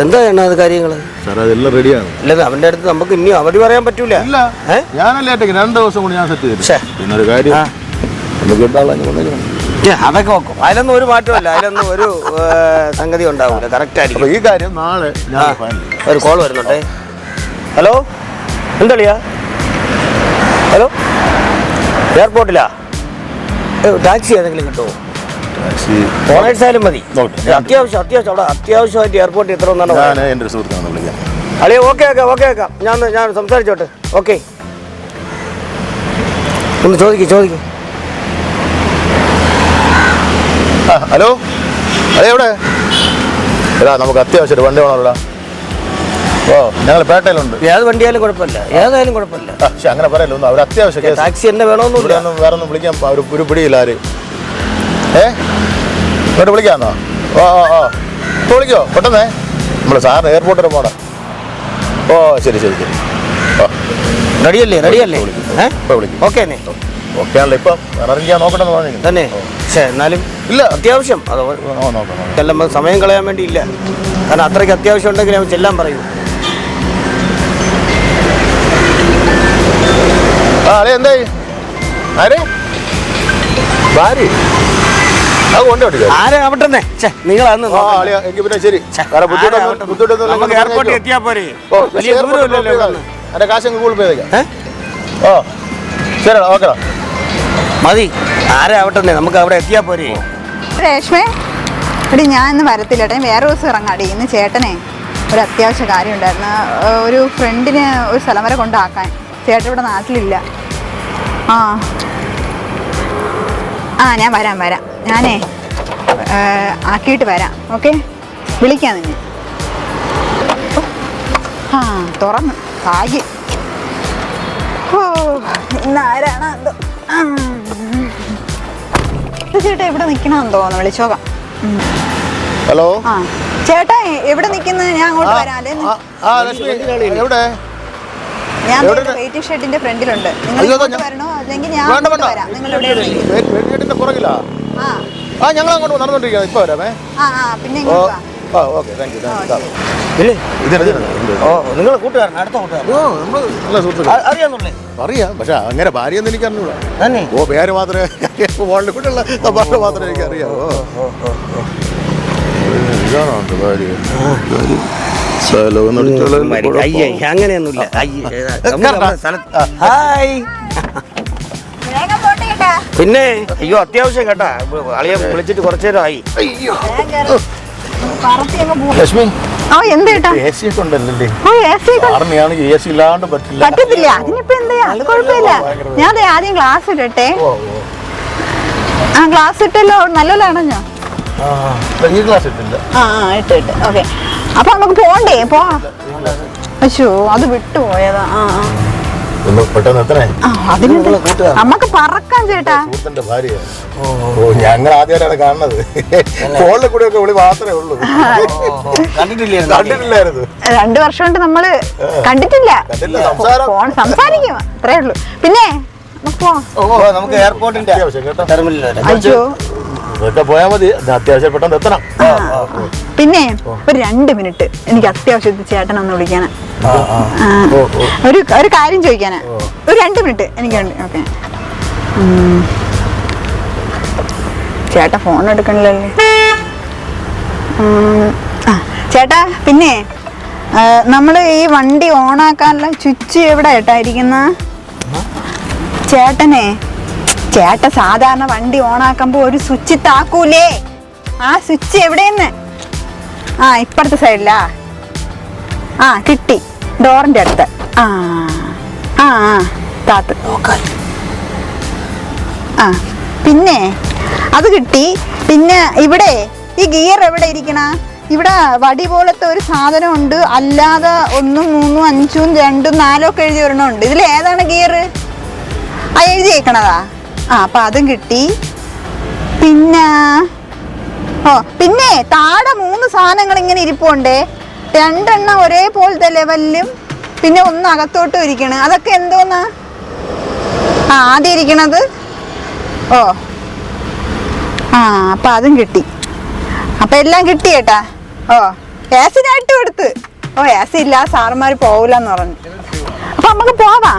എന്താ അത് കാര്യങ്ങൾ? സാർ അതെല്ലാം റെഡിയാണ്. അല്ല അവന്റെ അടുത്ത് നമുക്ക് ഇനി അവധി പറയാൻ പറ്റൂല. ഇല്ല, ഞാനല്ലേ 2 ദിവസം കൊണ്ട് ഞാൻ സെറ്റ് ചെയ്തു. പിന്നെ ഒരു കാര്യം അതൊക്കെ നോക്കും. അതിലൊന്നും ഒരു മാറ്റമല്ല, അതിലൊന്നും ഒരു സംഗതി ഉണ്ടാവില്ല. കറക്റ്റ് ആയിരിക്കും. ഈ കാര്യം നാളെ ഒരു കോൾ വരുന്നുണ്ടേ. ഹലോ, എന്താളിയാ? ഹലോ, എയർപോർട്ടിലാ? ടാക്സി ഏതെങ്കിലും കിട്ടുമോ? ഓണേഴ്സ് ആയാലും മതി. അത്യാവശ്യം അവിടെ അത്യാവശ്യമായിട്ട് എയർപോർട്ടിൽ എത്ര ഒന്നാണ് എൻ്റെ സുഹൃത്തിനെ വിളിക്കാം. അളിയ ഓക്കെ ആക്കാം. ഞാൻ സംസാരിച്ചോട്ടെ. ഓക്കെ, ഒന്ന് ചോദിക്കും. ഹലോ, അതെ എവിടെ? എടാ നമുക്ക് അത്യാവശ്യം വണ്ടി വേണമല്ലോ. ഓ, ഞങ്ങൾ പേട്ടയിലുണ്ട്. ഏത് വണ്ടിയായാലും കുഴപ്പമില്ല, ഏതായാലും കുഴപ്പമില്ല. പക്ഷെ അങ്ങനെ പറയല്ലോ, അവർ അത്യാവശ്യം ടാക്സി എന്നെ വേണമെന്നില്ല. വേറെ ഒന്നും വിളിക്കാൻ ഒരു പിടിയില്ല. ആര് ഇങ്ങോട്ട് വിളിക്കാന്നോ? ഓ ഇപ്പോൾ വിളിക്കോ പെട്ടെന്നേ. നമ്മൾ സാറിന് എയർപോർട്ടിൽ പോകണം. ഓ ശരി. ഓ റെഡിയല്ലേ? ഇപ്പോൾ വിളിക്കും. ഓക്കെ ഓക്കെ ആണല്ലോ. ഇപ്പം ഇറങ്ങിയാൽ നോക്കട്ടെന്ന് പറഞ്ഞു തന്നെ. പക്ഷേ എന്നാലും ഇല്ല, അത്യാവശ്യം അത് നോക്കണം. ചെല്ലുമ്പോൾ സമയം കളയാൻ വേണ്ടി ഇല്ല. കാരണം അത്രയ്ക്ക് അത്യാവശ്യം ഉണ്ടെങ്കിൽ അവൻ ചെല്ലാൻ പറയൂ. അതെ എന്തായി? ആര് ഭാര്യ? അത് കൊണ്ടോട്ടെ. ആരാവട്ടെ, നിങ്ങൾ ശരി. നമുക്ക് എയർപോർട്ടിൽ എത്തിയാ പോരെ. വലിയ ദൂരമില്ലല്ലോ. എൻ്റെ കാശ് ഗൂഗിൾ പേ ചെയ്തേക്കാം. ഓ ശരി, ഓക്കെടാ, മതി. ആരാവട്ടെ, നമുക്ക് അവിടെ എത്തിയാ പോരെ. രേഷ്മേ, എടി ഞാൻ ഇന്ന് വരത്തില്ലേട്ടെ, വേറെ ദിവസം ഇറങ്ങാടി. ഇന്ന് ചേട്ടനെ ഒരു അത്യാവശ്യ കാര്യം ഉണ്ടായിരുന്നു. ഒരു ഫ്രണ്ടിന് ഒരു സ്ഥലം വരെ കൊണ്ടാക്കാൻ. ചേട്ടൻ ഇവിടെ നാട്ടിലില്ല. ഞാൻ വരാം. ഞാനേ ആക്കിയിട്ട് വരാം. ഓക്കെ, വിളിക്കാം നിന്നെ. തുറന്ന് ഭാഗ്യം. ഇന്നാരാണ് എന്തോ. ചേട്ടാ എവിടെ നിൽക്കണമെന്ന് തോന്നുന്നു, വിളിച്ചോക്കാം. ഹലോ, ചേട്ടാ എവിടെ നിൽക്കുന്നത്? ഞാൻ അങ്ങോട്ട് വരാം. എവിടെ? ഞാൻ വെയിറ്റിംഗ് ഷെഡിന്റെ ഫ്രണ്ടിലുണ്ട്. നിങ്ങൾ വരണോ അല്ലെങ്കിൽ ഞാൻ വരാം? നിങ്ങൾ എവിടെ? പുറകിലാ? ഞങ്ങൾ അങ്ങോട്ട് നടന്നോണ്ടിരിക്കുക. ഇപ്പൊ വരാമേ. പിന്നെ നിങ്ങൾ കൂട്ടുകാരൻ, അടുത്ത കൂട്ടുകാരൻ അറിയാം. പക്ഷെ അങ്ങനെ ഭാര്യയൊന്നും എനിക്ക് അറിഞ്ഞൂടാ. ഓ പേര് മാത്രമേ ഫോണിൽ കൂടെയുള്ള മാത്രമേ എനിക്ക് അറിയാമോ. ഇതാണോ ഭാര്യ? അങ്ങനെയൊന്നുമില്ല. പിന്നെ അയ്യോ അത്യാവശ്യം കേട്ടാ. അളിയെ വിളിച്ചിട്ട് കുറച്ചു നേരം ആയി. ലക്ഷ്മി, പറ്റത്തില്ല. അതിനിപ്പോ എന്താ, അത് കുഴപ്പമില്ല. ഞാൻ ആദ്യം ഗ്ലാസ് ഇടട്ടെ. ഗ്ലാസ് ഇട്ടല്ലോ, നല്ലോണം അണഞ്ഞോ? ഇട്ട് ഓക്കെ. അപ്പൊ നമുക്ക് പോണ്ടേ? അയ്യോ അത് വിട്ടുപോയതാ. നമ്മക്ക് പറക്കാം ചേട്ടാ. ഞങ്ങൾ ആദ്യമായിട്ടാണ് കാണുന്നത്. ഫോണിൽ കൂടെ ഒക്കെ വിളി മാത്രമേ ഉള്ളൂ. കണ്ടിട്ടില്ലായിരുന്നു. 2 വർഷം കൊണ്ട് നമ്മള് കണ്ടിട്ടില്ല. സംസാരിക്കും, അത്രേ ഉള്ളൂ. പിന്നെ നമുക്ക് എയർപോർട്ടിന്റെ അയ്യോ പോയാൽ മതി. അത്യാവശ്യം പെട്ടെന്ന് എത്തണം. പിന്നെ ഒരു 2 മിനിറ്റ് എനിക്ക് അത്യാവശ്യത്തിൽ ചേട്ടൻ ഒന്ന് വിളിക്കാനാ. ഒരു കാര്യം ചോദിക്കാനാ. ഒരു 2 മിനിറ്റ് എനിക്ക്. ഓക്കെ. ചേട്ടാ ഫോൺ എടുക്കണില്ലല്ലേ? ചേട്ടാ പിന്നെ നമ്മൾ ഈ വണ്ടി ഓണാക്കാനുള്ള സ്വിച്ച് എവിടെ ഏട്ടാ ഇരിക്കുന്ന? ചേട്ടൻ സാധാരണ വണ്ടി ഓണാക്കുമ്പോ ഒരു സ്വിച്ച് താക്കൂലേ? ആ സ്വിച്ച് എവിടെയെന്ന്? ഇപ്പുറത്തെ സൈഡിലാ. കിട്ടി, ഡോറിന്റെ അടുത്ത്. താത്ത്. പിന്നെ അത് കിട്ടി. പിന്നെ ഇവിടെ ഈ ഗിയർ എവിടെ ഇരിക്കണ? ഇവിടെ വടി പോലത്തെ ഒരു സാധനം ഉണ്ട്. അല്ലാതെ 1, 3, 5, 2, 4 ഒക്കെ എഴുതി ഒരെണ്ണമുണ്ട്. ഇതിൽ ഏതാണ് ഗിയർ? എഴുതിയേക്കണതാ. അപ്പൊ അതും കിട്ടി. പിന്നെ താഴെ 3 സാധനങ്ങൾ ഇങ്ങനെ ഇരിപ്പുണ്ടേ. 2 എണ്ണം ഒരേപോലത്തെ ലെവലിലും പിന്നെ 1 അകത്തോട്ടും ഇരിക്കണ്. അതൊക്കെ എന്തോന്നാ? ആദ്യം ഇരിക്കണത്. അപ്പൊ അതും കിട്ടി. അപ്പൊ എല്ലാം കിട്ടി ചേട്ടാ. ഏസിനായിട്ട് കൊടുത്ത്. ഓ ഏസി ഇല്ല സാറുമാര് പോവില്ലെന്ന് പറഞ്ഞു. അപ്പൊ നമുക്ക് പോവാ.